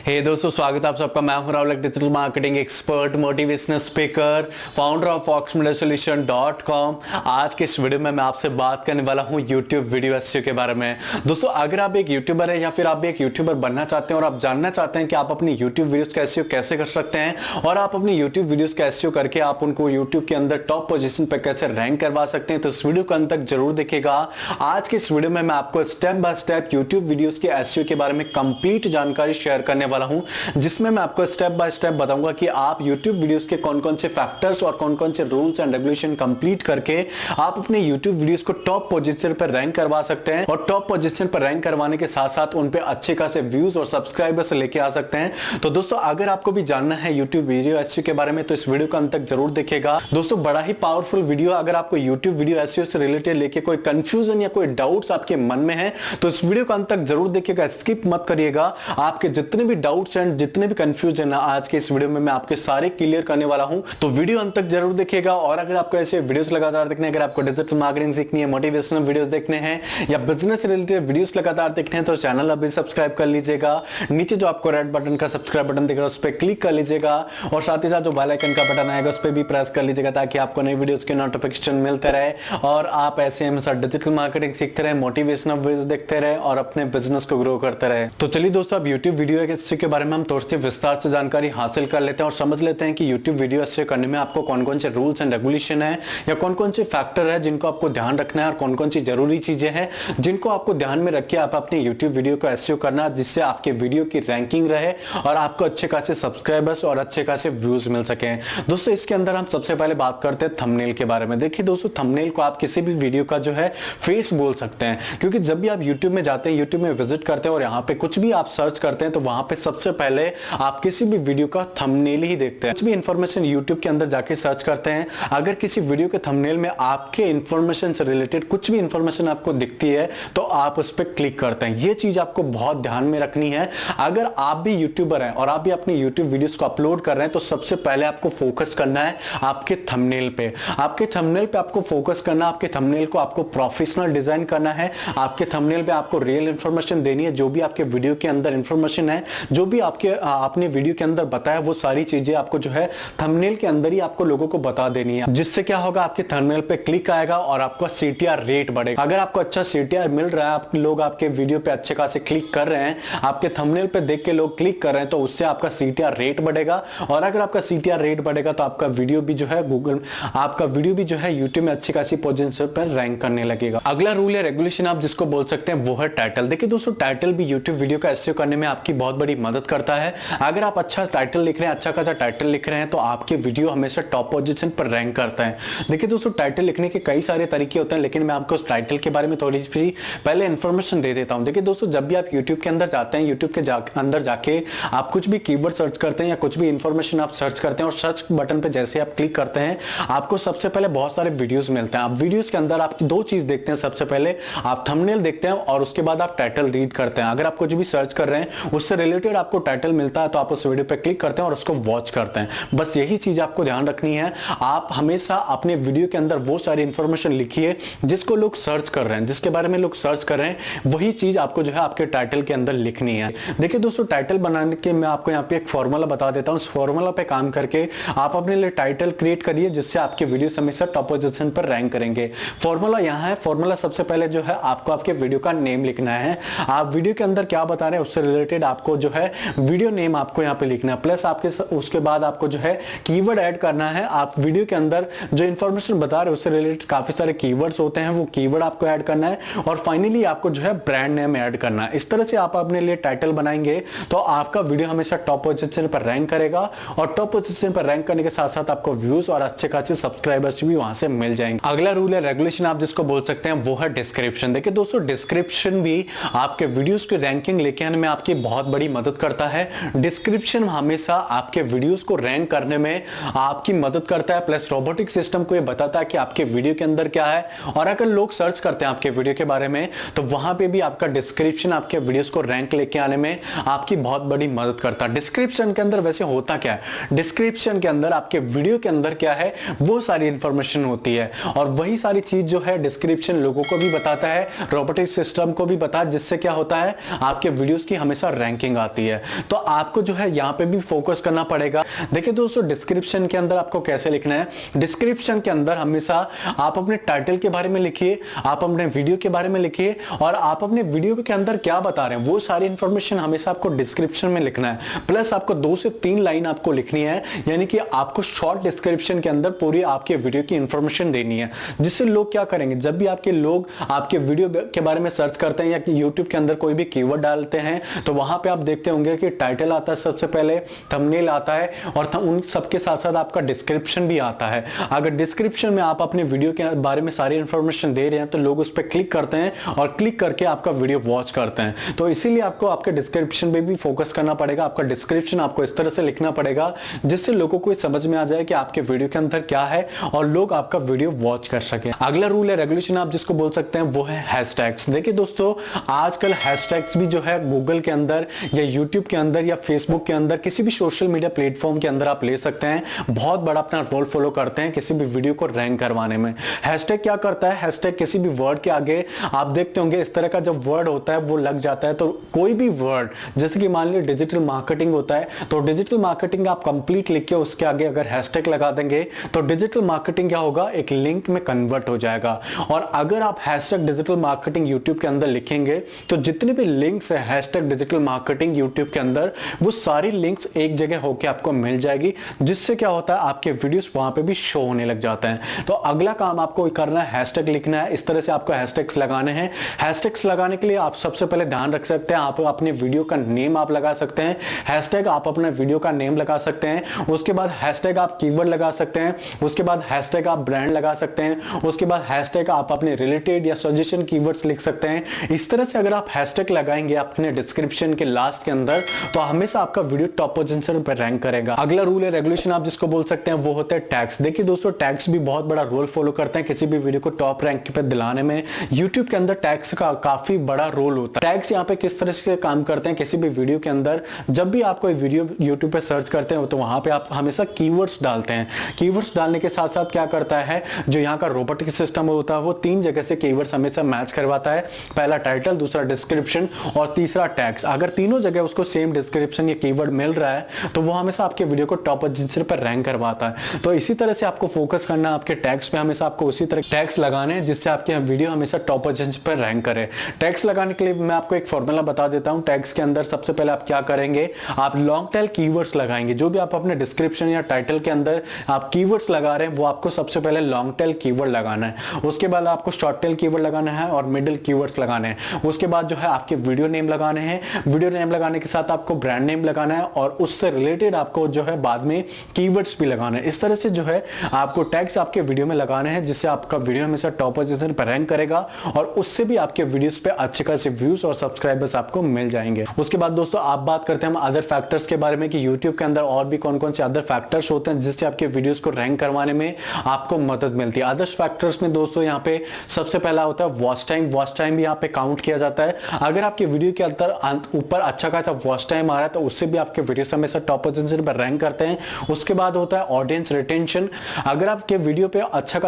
हे दोस्तों, स्वागत है आप सबका। मैं हूं Rahul, digital marketing expert, motivational speaker, founder of foxmediasolution.com। आज के इस वीडियो में मैं आपसे बात करने वाला हूं यूट्यूब वीडियो एसईओ के बारे में। दोस्तों, अगर आप एक यूट्यूबर हैं या फिर आप भी एक यूट्यूबर बनना चाहते हैं और आप जानना चाहते हैं कि आप अपनी यूट्यूब वीडियोस का एसईओ कैसे कर सकते हैं और आप अपनी यूट्यूब वीडियोस का एसईओ करके आप उनको यूट्यूब के अंदर टॉप पोजीशन पर कैसे रैंक करवा सकते हैं, तो इस वीडियो को अंत तक जरूर देखिएगा। आज के इस वीडियो में मैं आपको step by step YouTube videos के एसईओ के बारे में कंप्लीट जानकारी शेयर करने वाला हूं, जिसमें मैं आपको स्टेप बाय स्टेप बताऊंगा कि आप YouTube वीडियोस के कौन कौन से फैक्टर्स और कौन कौन से रूल्स एंड रेगुलेशन कंप्लीट करके आप अपने YouTube वीडियोस को टॉप पोजीशन पर रैंक करवा सकते हैं और टॉप पोजीशन पर रैंक करवाने के साथ साथ उन पे अच्छे खासे व्यूज और सब्सक्राइबर्स लेके आ सकते हैं। तो दोस्तों, अगर आपको भी जानना है YouTube वीडियो एसईओ के बारे में तो इस वीडियो को अंत तक जरूर देखिएगा। दोस्तों, बड़ा ही पावरफुल वीडियो। अगर आपको YouTube वीडियो एसईओ से रिलेटेड लेके कोई कंफ्यूजन या कोई डाउट्स आपके मन में है तो इस वीडियो को अंत तक जरूर देखिएगा, स्किप मत करिएगा। आपके जितने भी डाउट्स एंड जितने भी कंफ्यूजन है आज के इस वीडियो में मैं आपके सारे क्लियर करने वाला हूं, तो वीडियो अंत तक जरूर देखिएगा। और अगर आपको ऐसे वीडियोस लगातार देखने हैं, अगर आपको डिजिटल मार्केटिंग सीखनी है, मोटिवेशनल वीडियोस देखने हैं या बिजनेस रिलेटेड वीडियोस लगातार देखने हैं तो चैनल अभी सब्सक्राइब कर लीजिएगा। नीचे जो आपको रेड बटन का सब्सक्राइब बटन दिख रहा है उस पर क्लिक कर लीजिएगा और साथ ही साथ जो बेल आइकन का बटन आएगा उस पर भी प्रेस कर लीजिएगा ताकि आपको नई वीडियोस के नोटिफिकेशन मिलते रहे और आप ऐसे हमेशा डिजिटल मार्केटिंग सीखते रहे, मोटिवेशनल वीडियोस देखते रहे और अपने बिजनेस को ग्रो करते रहे। तो चलिए दोस्तों, अब यूट्यूब वीडियो के बारे में हम थोड़ी सी विस्तार से जानकारी हासिल कर लेते हैं और समझ लेते हैं कि YouTube वीडियो एसईओ करने में आपको कौन कौन से रूल्स एंड रेगुलेशन है या कौन कौन से फैक्टर है जिनको आपको ध्यान रखना है और कौन कौन सी जरूरी चीजें हैं जिनको आपको ध्यान में रख के आप अपने YouTube वीडियो को एसईओ करना, जिससे आपके वीडियो की रैंकिंग रहे और आपको अच्छे खासे सब्सक्राइबर्स और अच्छे खासे व्यूज मिल सके। दोस्तों, इसके अंदर हम सबसे पहले बात करते हैं थंबनेल के बारे में। देखिए दोस्तों, थंबनेल को आप किसी भी वीडियो का जो है फेस बोल सकते हैं, क्योंकि जब भी आप YouTube में जाते हैं, YouTube में विजिट करते हैं और यहाँ पे कुछ भी आप सर्च करते हैं तो वहां पे सबसे पहले आप किसी भी वीडियो का थंबनेल ही देखते हैं। कुछ भी इंफॉर्मेशन YouTube के अंदर जाके सर्च करते हैं, अगर किसी वीडियो के थंबनेल में आपके इंफॉर्मेशन से रिलेटेड कुछ भी इंफॉर्मेशन आपको दिखती है तो आप उस पर क्लिक करते हैं। ये चीज आपको बहुत ध्यान में रखनी है। अगर आप भी यूट्यूबर हैं और आप भी अपनी यूट्यूब वीडियोस को अपलोड कर रहे हैं तो सबसे पहले आपको फोकस करना है आपके थंबनेल पे। आपके थंबनेल पे आपको फोकस करना, आपके थंबनेल को आपको प्रोफेशनल डिजाइन करना है। आपके थंबनेल पे आपको रियल इंफॉर्मेशन देनी है। जो भी आपके वीडियो के अंदर इंफॉर्मेशन है, जो भी आपने वीडियो के अंदर बताया, वो सारी चीजें आपको जो है थंबनेल के अंदर ही आपको लोगों को बता देनी है, जिससे क्या होगा, आपके थंबनेल पे क्लिक आएगा और आपका सीटीआर रेट बढ़ेगा। अगर आपको अच्छा सीटीआर मिल रहा है, आप लोग आपके वीडियो पे अच्छे खासे क्लिक कर रहे हैं, आपके थंबनेल पे देख के लोग क्लिक कर रहे हैं, तो उससे आपका सीटीआर रेट बढ़ेगा और अगर आपका सीटीआर रेट बढ़ेगा तो आपका वीडियो भी जो है आपका वीडियो भी जो है यूट्यूब में अच्छी खासी पोजीशन पर रैंक करने लगेगा। अगला रूल या रेगुलेशन आप जिसको बोल सकते हैं वो है टाइटल। देखिए दोस्तों, टाइटल भी यूट्यूब वीडियो का एसईओ करने में आपकी बहुत बड़ी मदद करता है। अगर आप अच्छा टाइटल लिख रहे हैं, अच्छा खासा टाइटल लिख रहे हैं तो आपके वीडियो हमेशा टॉप पोजीशन पर रैंक करता है। देखिए दोस्तों, टाइटल लिखने के कई सारे तरीके होते हैं, लेकिन मैं आपको उस टाइटल के बारे में थोड़ी सी पहले इंफॉर्मेशन दे देता हूं। देखिए दोस्तों, जब भी आप यूट्यूब के अंदर जाते हैं, यूट्यूब के अंदर जाके आप कुछ भी कीवर्ड सर्च करते हैं या कुछ भी इंफॉर्मेशन आप सर्च करते हैं और सर्च बटन पे जैसे आप क्लिक करते हैं आपको सबसे पहले बहुत सारे वीडियोस मिलते हैं। आप वीडियोस के अंदर आप दो चीज देखते हैं, सबसे पहले आप थंबनेल देखते हैं और उसके बाद आप टाइटल रीड करते हैं। अगर आप कुछ भी सर्च कर रहे हैं उससे रिलेटेड आपको टाइटल मिलता है तो आप उस वीडियो पे क्लिक करते हैं और उसको वॉच करते हैं। बस यही चीज आपको ध्यान रखनी है। आप हमेशा अपने वीडियो के अंदर वो सारी इंफॉर्मेशन लिखिए जिसको लोग सर्च कर रहे हैं, जिसके बारे में लोग सर्च कर रहे हैं, वही चीज आपको जो है आपके टाइटल के अंदर लिखनी है। देखिए दोस्तों, टाइटल बनाने के मैं आपको यहाँ पे एक फॉर्मूला बता देता हूँ। उस फॉर्मूला पे काम करके आप अपने लिए टाइटल क्रिएट करिए जिससे आपके वीडियो हमेशा टॉप पोजीशन पर रैंक करेंगे। फॉर्मूला यहाँ है। फॉर्मूला सबसे पहले जो है आपको आपके वीडियो का नेम लिखना है। आप वीडियो के अंदर क्या बता रहे हैं उससे रिलेटेड आपको जो है वीडियो नेम आपको यहाँ पे लिखना है, प्लस आपके उसके बाद आपको जो है कीवर्ड ऐड करना है। आप वीडियो के अंदर जो इंफॉर्मेशन बता रहे हैं उससे रिलेटेड काफी सारे कीवर्ड्स होते हैं, वो कीवर्ड आपको ऐड करना है और फाइनली आपको जो है ब्रांड नेम ऐड करना है। इस तरह से आप अपने लिए टाइटल बनाएंगे तो आपका वीडियो हमेशा टॉप पोजीशन पर रैंक करेगा और टॉप पोजीशन पर रैंक करने के साथ साथ आपको व्यूज और अच्छे खासे सब्सक्राइबर्स भी वहां से मिल जाएंगे। अगला रूल है रेगुलेशन आप जिसको बोल सकते हैं वो है डिस्क्रिप्शन। देखिए दोस्तों, डिस्क्रिप्शन भी आपके वीडियोस की रैंकिंग लेके आने में आपकी बहुत बड़ी मदद करता है। डिस्क्रिप्शन हमेशा आपके वीडियोस को रैंक करने में आपकी मदद करता है, प्लस रोबोटिक सिस्टम को ये बताता है कि आपके वीडियो के अंदर क्या है और अगर लोग सर्च करते हैं आपके वीडियो के बारे में तो वहां पे भी आपका डिस्क्रिप्शन आपके वीडियोस को रैंक लेके आने में आपकी बहुत बड़ी मदद करता है। डिस्क्रिप्शन के अंदर वैसे होता क्या है, डिस्क्रिप्शन के अंदर आपके वीडियो के अंदर क्या है वो सारी इंफॉर्मेशन होती है और वही सारी चीज जो है डिस्क्रिप्शन लोगों को भी बताता है, रोबोटिक सिस्टम को भी बताता है, जिससे क्या होता है आपके वीडियोस की हमेशा रैंकिंग आती जाती है। तो आपको जो है यहाँ पे भी फोकस करना पड़ेगा। देखिए दोस्तों, डिस्क्रिप्शन के अंदर आपको कैसे लिखना है, डिस्क्रिप्शन के अंदर हमेशा आप अपने टाइटल के बारे में लिखिए, आप अपने वीडियो के बारे में लिखिए, और आप अपने वीडियो के अंदर क्या बता रहे हैं वो सारी इंफॉर्मेशन हमेशा आपको डिस्क्रिप्शन में लिखना है। प्लस आपको 2 से 3 लाइन आपको लिखनी है, यानी कि आपको शॉर्ट डिस्क्रिप्शन के अंदर पूरी आपके वीडियो की इंफॉर्मेशन देनी है, जिससे लोग क्या करेंगे, जब भी आपके लोग आपके वीडियो के बारे में सर्च करते हैं या यूट्यूब के अंदर कोई भी कीवर्ड डालते हैं, तो वहां पे आप देखते होंगे कि टाइटल आता है सबसे पहले, थंबनेल आता है, और उन सबके साथ साथ आपका डिस्क्रिप्शन भी आता है। अगर डिस्क्रिप्शन में आप अपने वीडियो के बारे में सारी इंफॉर्मेशन दे रहे हैं तो लोग उस पर क्लिक करते हैं और क्लिक करके आपका वीडियो वॉच करते हैं। तो इसीलिए आपको आपके डिस्क्रिप्शन पे भी फोकस करना पड़ेगा। आपका डिस्क्रिप्शन आपको इस तरह से लिखना पड़ेगा जिससे लोगों को समझ में आ जाए कि आपके वीडियो के अंदर क्या है और लोग आपका वीडियो वॉच कर सके। अगला रूल है, रेगुलेशन आप जिसको बोल सकते हैं, वो है हैशटैग्स। देखिए दोस्तों, आजकल हैशटैग्स भी जो है गूगल के अंदर या यूट्यूब के अंदर या फेसबुक के अंदर किसी भी सोशल मीडिया प्लेटफॉर्म के अंदर आप ले सकते हैं, बहुत बड़ा अपना रोल फॉलो करते हैं किसी भी वीडियो को रैंक करवाने में। हैशटैग क्या करता है, हैशटैग किसी भी वर्ड के आगे आप देखते होंगे इस तरह का जब वर्ड होता है वो लग जाता है, तो कोई भी वर्ड, जैसे कि मान लीजिए डिजिटल मार्केटिंग होता है, तो डिजिटल मार्केटिंग आप कंप्लीट लिख के उसके आगे अगर हैशटैग लगा देंगे तो डिजिटल मार्केटिंग क्या होगा, एक लिंक में कन्वर्ट हो जाएगा। और अगर आप हैशटैग डिजिटल मार्केटिंग यूट्यूब के अंदर लिखेंगे तो जितने भी लिंक्स है हैशटैग डिजिटल मार्केटिंग यूट्यूब के अंदर, वो सारी लिंक्स एक जगह होकर आपको मिल जाएगी, जिससे क्या होता है आपके वीडियोस वहां पे भी शो होने लग जाते हैं। तो अगला काम आपको करना है, हैशटैग लिखना है। इस तरह से आपको हैशटैग्स लगाने हैं। हैशटैग्स लगाने के लिए आप सबसे पहले ध्यान रख सकते हैं, आप अपने वीडियो का नेम आप लगा सकते हैं। हैशटैग आप अपने वीडियो का नेम लगा सकते हैं, उसके बाद हैशटैग आप कीवर्ड लगा सकते हैं, उसके बाद हैशटैग आप ब्रांड लगा सकते हैं, उसके बाद हैशटैग आप अपने रिलेटेड या सजेशन कीवर्ड्स लिख सकते हैं। इस तरह से अगर आप हैशटैग लगाएंगे अपने डिस्क्रिप्शन के लास्ट के अंदर, तो हमेशा आपका वीडियो टॉप पोजीशन पर रैंक करेगा। अगला रूल है, रेगुलेशन आप जिसको बोल सकते हैं, वो होता है टैग्स। देखिए दोस्तों, टैग्स भी बहुत बड़ा रोल फॉलो करते हैं किसी भी वीडियो को टॉप रैंक पे दिलाने में। यूट्यूब के अंदर टैग्स का काफी बड़ा रोल होता है। टैग्स यहाँ पे किस तरह से काम करते हैं, किसी भी वीडियो के अंदर जब भी आप कोई वीडियो यूट्यूब पे सर्च करते हैं तो वहां पे आप हमेशा कीवर्ड्स डालते हैं। कीवर्ड्स डालने के साथ साथ क्या करता है, जो यहाँ का रोबोटिक सिस्टम होता है वो 3 जगह से कीवर्ड्स हमेशा मैच करवाता है। पहला टाइटल, दूसरा डिस्क्रिप्शन और तीसरा टैग्स। अगर तीनों जगह उसको सेम डिस्क्रिप्शन या कीवर्ड मिल रहा है तो वो हमेशा आपके वीडियो को टॉप पोजीशन पर रैंक करवाता है। तो इसी तरह से आपको फोकस करना है आपके टैग्स पे, हमेशा आपको उसी तरह टैग्स लगाने हैं जिससे आपके वीडियो हमेशा टॉप पोजीशन पर रैंक करे। टैग्स लगाने के लिए मैं आपको एक फॉर्मूला बता देता हूं। टैग्स के अंदर सबसे पहले आप क्या करेंगे, आप लॉन्ग टेल कीवर्ड्स लगाएंगे। जो भी आप अपने डिस्क्रिप्शन या टाइटल के अंदर आप कीवर्ड्स लगा रहे हैं वो आपको सबसे पहले लॉन्ग टेल कीवर्ड लगाना है। उसके बाद आपको शॉर्ट टेल कीवर्ड लगाना है और मिडिल कीवर्ड्स लगाने हैं। उसके बाद जो है आपके वीडियो नेम लगाने हैं। वीडियो नेम लगाने के साथ आपको ब्रांड नेम लगाना है और उससे रिलेटेड आपको जो है बाद में कीवर्ड्स भी लगाना है। इस तरह से जो है आपको टैग्स आपके वीडियो में लगाने हैं जिससे आपका वीडियो हमेशा टॉप पोजीशन पर रैंक करेगा और उससे भी आपके वीडियोस पे अच्छे खासे व्यूज और सब्सक्राइबर्स आपको मिल जाएंगे। उसके बाद दोस्तों आप बात करते हैं हम अदर फैक्टर्स के बारे में कि YouTube के अंदर और भी कौन कौन से अदर फैक्टर्स होते हैं जिससे आपके वीडियोस को रैंक करवाने में आपको मदद मिलती है। अदर फैक्टर्स में दोस्तों यहाँ पे सबसे पहला होता है वॉच टाइम। वॉच टाइम भी यहाँ पे काउंट किया जाता है। अगर आपके वीडियो के अंदर ऊपर अच्छा खासा वॉच टाइम आ रहा है तो उससे भी आपके वीडियोस हमेशा टॉप पोजीशन पर रैंक करते हैं। उसके बाद होता है ऑडियंस रिटेंशन। अगर आपके वीडियो पे अच्छा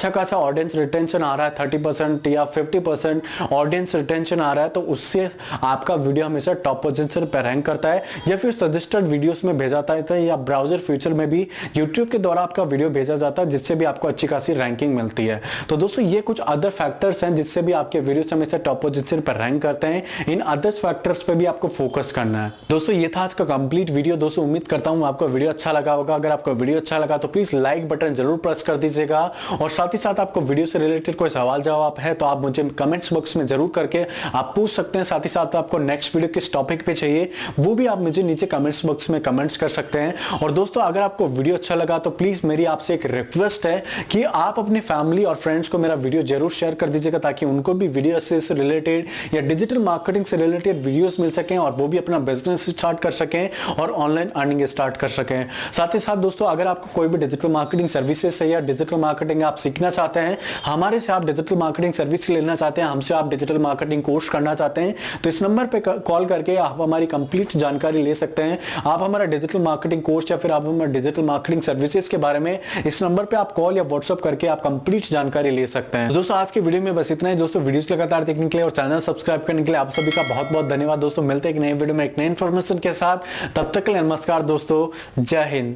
खासा ऑडियंस रिटेंशन आ रहा है, 30% या 50% ऑडियंस रिटेंशन आ रहा है, तो उससे आपका वीडियो हमेशा टॉप पोजीशन पर रैंक करता है या फिर सजेस्टेड वीडियोस में भेजा जाता है या ब्राउजर फीचर में भी यूट्यूब के द्वारा आपका वीडियो भेजा जाता है जिससे भी आपको अच्छी खासी रैंकिंग मिलती है। तो दोस्तों ये कुछ अदर फैक्टर्स हैं जिससे भी आपके वीडियोस हमेशा टॉप पोजीशन पर रैंक करते हैं। इन अदर फैक्टर्स पे भी आपको फोकस करना है। दोस्तों ये था आज का कंप्लीट वीडियो। दोस्तों उम्मीद करता हूं आपको वीडियो अच्छा लगा होगा। अगर आपको वीडियो अच्छा लगा तो प्लीज लाइक बटन जरूर प्रेस कर दीजिएगा और साथ ही साथ आपको वीडियो से रिलेटेड कोई सवाल जवाब है तो आप मुझे कमेंट्स बॉक्स में जरूर करके आप पूछ सकते हैं। साथ ही साथ आपको नेक्स्ट वीडियो किस टॉपिक पे चाहिए वो भी आप मुझे नीचे कमेंट्स बॉक्स में कमेंट्स कर सकते हैं। और दोस्तों अगर आपको वीडियो अच्छा लगा तो प्लीज मेरी आपसे एक रिक्वेस्ट है कि आप अपनी फैमिली और फ्रेंड्स को मेरा वीडियो जरूर शेयर कर दीजिएगा ताकि उनको भी वीडियो से रिलेटेड या डिजिटल मार्केटिंग से रिलेटेड वीडियोस मिल सकें और वो भी अपना बिजनेस स्टार्ट कर सकें और ऑनलाइन अर्निंग स्टार्ट कर सकें। साथ ही साथ दोस्तों अगर आपको कोई भी डिजिटल मार्केटिंग सर्विसेज है या डिजिटल मार्केटिंग आप सीखना चाहते हैं, हमारे से आप डिजिटल मार्केटिंग सर्विस लेना चाहते हैं, हमसे आप डिजिटल मार्केटिंग कोर्स करना चाहते हैं तो इस नंबर पे कॉल करके आप हमारी कंप्लीट जानकारी ले सकते हैं। आप हमारा डिजिटल मार्केटिंग कोर्स या फिर आप हमारे डिजिटल मार्केटिंग सर्विसेज के बारे में इस नंबर पे आप कॉल या व्हाट्सएप करके आप कंप्लीट जानकारी ले सकते हैं। दोस्तों आज के वीडियो में बस इतना ही। दोस्तों वीडियोस लगातार देखने के लिए और चैनल सब्सक्राइब करने के लिए आप सभी का बहुत बहुत धन्यवाद दोस्तों, मिलते हैं एक नए वीडियो में एक नई इन्फॉर्मेशन के साथ। तब तक के लिए नमस्कार दोस्तों, जय हिंद।